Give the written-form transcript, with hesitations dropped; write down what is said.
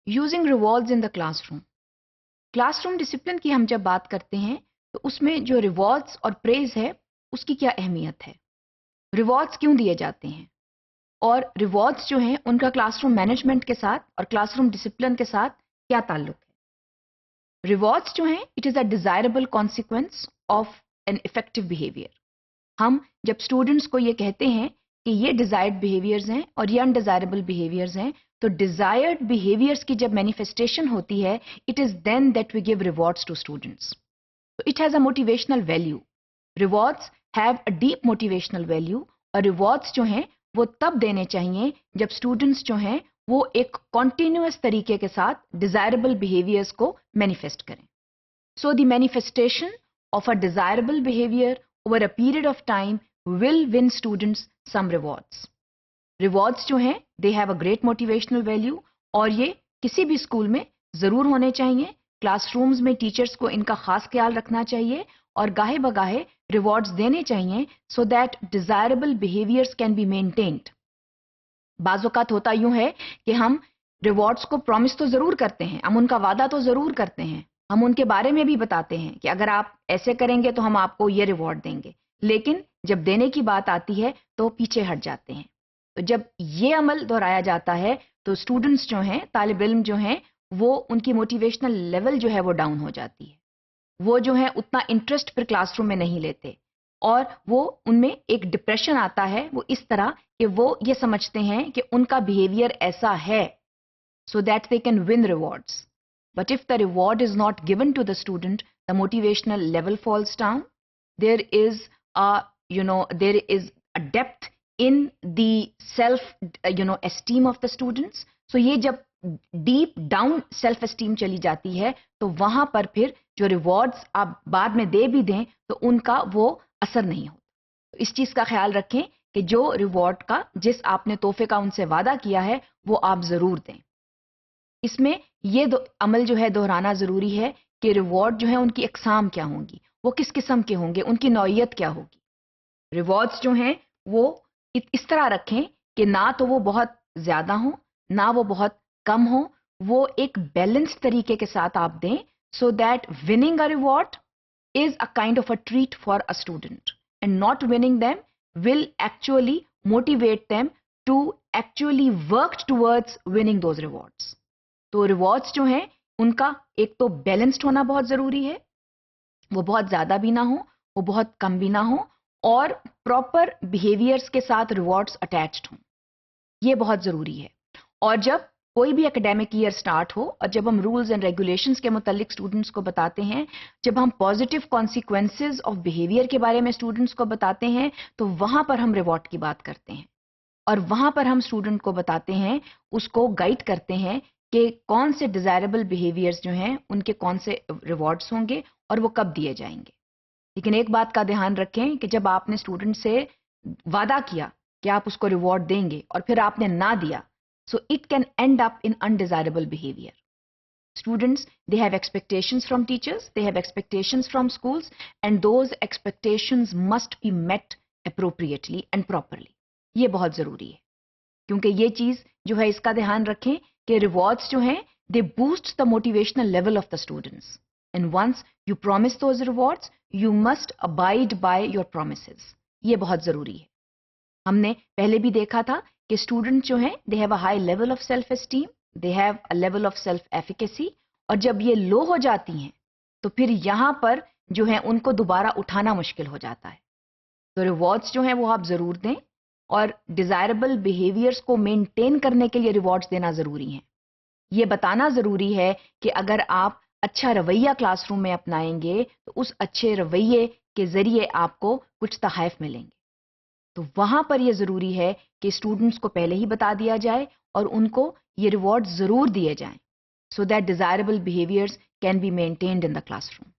Using rewards in the class room. Class room discipline کی ہم جب بات کرتے ہیں تو اس میں جو ریوارڈز اور پریز ہے اس کی کیا اہمیت ہے، ریوارڈز کیوں دیے جاتے ہیں، اور ریوارڈز جو ہیں ان کا کلاس روم مینجمنٹ کے ساتھ اور کلاس روم ڈسپلن کے ساتھ کیا تعلق ہے. ریوارڈز جو ہیں it is a desirable consequence of an effective behaviour. ہم جب اسٹوڈنٹس کو یہ کہتے ہیں کہ یہ ڈیزائرڈ بیہیویئرز ہیں اور یہ انڈیزائربل بیہیویئرز ہیں، تو ڈیزائرڈ بیہیویئرز کی جب مینیفیسٹیشن ہوتی ہے it is then that we give rewards to students. So it has a motivational value. Rewards have a deep motivational value اور rewards جو ہیں وہ تب دینے چاہیے جب students جو ہیں وہ ایک continuous طریقے کے ساتھ desirable behaviors کو manifest کریں. So the manifestation of a desirable behavior over a period of time will win students some rewards. Rewards جو ہیں they have a great motivational value اور یہ کسی بھی اسکول میں ضرور ہونے چاہیے. کلاس رومز میں ٹیچرز کو ان کا خاص خیال رکھنا چاہیے اور گاہے بگاہے ریوارڈز دینے چاہیے so that desirable behaviours can be maintained. بعض اوقات ہوتا یوں ہے کہ ہم ریوارڈز کو پرومس تو ضرور کرتے ہیں، ہم ان کا وعدہ تو ضرور کرتے ہیں، ہم ان کے بارے میں بھی بتاتے ہیں کہ اگر آپ ایسے کریں گے تو ہم آپ کو یہ ریوارڈ دیں گے، لیکن جب دینے کی بات آتی ہے تو پیچھے ہٹ جاتے ہیں. تو جب یہ عمل دہرایا جاتا ہے تو اسٹوڈنٹس جو ہیں، طالب علم جو ہیں، وہ ان کی موٹیویشنل لیول جو ہے وہ ڈاؤن ہو جاتی ہے. وہ جو ہے اتنا انٹرسٹ پھر کلاس روم میں نہیں لیتے اور وہ ان میں ایک ڈپریشن آتا ہے وہ اس طرح کہ وہ یہ سمجھتے ہیں کہ ان کا بیہیویئر ایسا ہے so that they can win rewards. But if the reward is not given to the student the motivational level falls down. There is a depth in the self esteem of the students. So یہ جب deep down self esteem چلی جاتی ہے تو وہاں پر پھر جو rewards آپ بعد میں دے بھی دیں تو ان کا وہ اثر نہیں ہوتا. اس چیز کا خیال رکھیں کہ جو ریوارڈ کا جس آپ نے تحفے کا ان سے وعدہ کیا ہے وہ آپ ضرور دیں. اس میں یہ عمل جو ہے دہرانا ضروری ہے کہ ریوارڈ جو ہے ان کی اقسام کیا ہوں گی، وہ کس قسم کے ہوں گے، ان کی نوعیت کیا ہوگی. ریوارڈز جو ہیں وہ اس طرح رکھیں کہ نہ تو وہ بہت زیادہ ہوں نہ وہ بہت کم ہو، وہ ایک بیلنس طریقے کے ساتھ آپ دیں so that winning a reward is a kind of a treat for a student and not winning them will actually motivate them to actually work towards winning those rewards. تو ریوارڈس جو ہیں ان کا ایک تو بیلنسڈ ہونا بہت ضروری ہے، وہ بہت زیادہ بھی نہ ہو وہ بہت کم بھی نہ ہو اور پراپر بیہیویئرس کے ساتھ ریوارڈس اٹیچڈ ہوں، یہ بہت ضروری ہے. اور جب کوئی بھی اکیڈیمک ایئر سٹارٹ ہو اور جب ہم رولز اینڈ ریگولیشنز کے متعلق اسٹوڈنٹس کو بتاتے ہیں، جب ہم پازیٹیو کانسیکوینسز آف بیہیویئر کے بارے میں اسٹوڈنٹس کو بتاتے ہیں تو وہاں پر ہم ریوارڈ کی بات کرتے ہیں اور وہاں پر ہم اسٹوڈنٹ کو بتاتے ہیں، اس کو گائیڈ کرتے ہیں کہ کون سے ڈیزائربل بیہیویئرز جو ہیں ان کے کون سے ریوارڈس ہوں گے اور وہ کب دیے جائیں گے. لیکن ایک بات کا دھیان رکھیں کہ جب آپ نے اسٹوڈنٹ سے وعدہ کیا کہ آپ اس کو ریوارڈ دیں گے اور پھر آپ نے نہ دیا so it can end up in undesirable behavior. Students, they have expectations from teachers, they have expectations from schools, and those expectations must be met appropriately and properly. یہ بہت ضروری ہے کیونکہ یہ چیز جو ہے اس کا دھیان رکھیں کہ ریوارڈس جو ہیں they boost the motivational level of the students. And once you promise those rewards, you must abide by your promises. یہ بہت ضروری ہے. ہم نے پہلے بھی دیکھا تھا کہ اسٹوڈنٹ جو ہیں they have a high level of self esteem, they have a level of self efficacy, اور جب یہ لو ہو جاتی ہیں تو پھر یہاں پر جو ہے ان کو دوبارہ اٹھانا مشکل ہو جاتا ہے. تو ریوارڈس جو ہیں وہ آپ ضرور دیں اور ڈیزائربل بیہیویئرس کو مینٹین کرنے کے لیے ریوارڈس دینا ضروری ہیں. یہ بتانا ضروری ہے کہ اگر آپ اچھا رویہ کلاس روم میں اپنائیں گے تو اس اچھے رویے کے ذریعے آپ کو کچھ تحائف ملیں گے. تو وہاں پر یہ ضروری ہے کہ اسٹوڈنٹس کو پہلے ہی بتا دیا جائے اور ان کو یہ ریوارڈ ضرور دیے جائیں so that desirable behaviours can be maintained in the class room.